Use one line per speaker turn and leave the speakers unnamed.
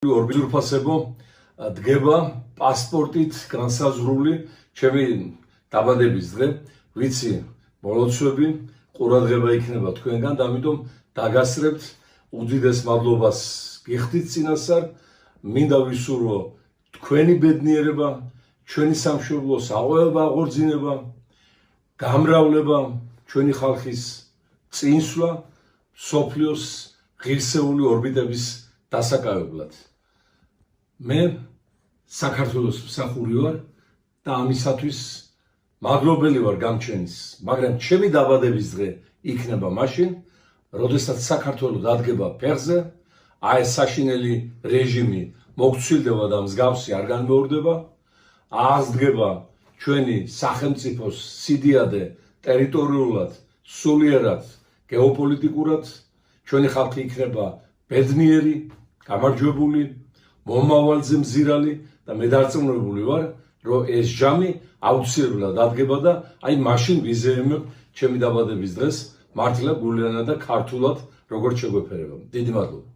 ორბიზურფასებო დგება პასპორტით განსაზღვრული ჩემი დაბადების დღე, ვიცი მოლოცვები, ყურადღება იქნება თქვენგან, და ამიტომ დაგასწრებთ უდიდეს მადლობას გიხდით წინასწარ, მინდა ვისურვო თქვენი ბედნიერება, ჩვენი სამშობლო საყვეობა აღორძინება, გამრავლება, ჩვენი ხალხის წინსვლა, მსოფლიოს ღირსეული ორბიტების დასაკავებლად. მე საქართველოს მსახური ვარ და ამისათვის მადლობელი ვარ გამჩენის, მაგრამ ჩემი დაბადების დღე იქნება მაშინ, როდესაც საქართველო დადგება ფეხზე, აი ეს საშინელი რეჟიმი მოგცილდება და მსგავსი არ განმეორდება, აღსდგება ჩვენი სახელმწიფოს სიდიადე ტერიტორიულად, სულიერად, გეოპოლიტიკურად, ჩვენი ხალხი იქნება ბედნიერი, გამარჯვებული, მომავალზე მზირალი და მე დარწმუნებული ვარ, რომ ეს ჯამი აუცილებლად დადგება და აი მაშინ ვიზეიმებ ჩემი დაბადების დღეს მართლა გულიანად და ქართულად როგორც შეგვეფერება. დიდი მადლობა.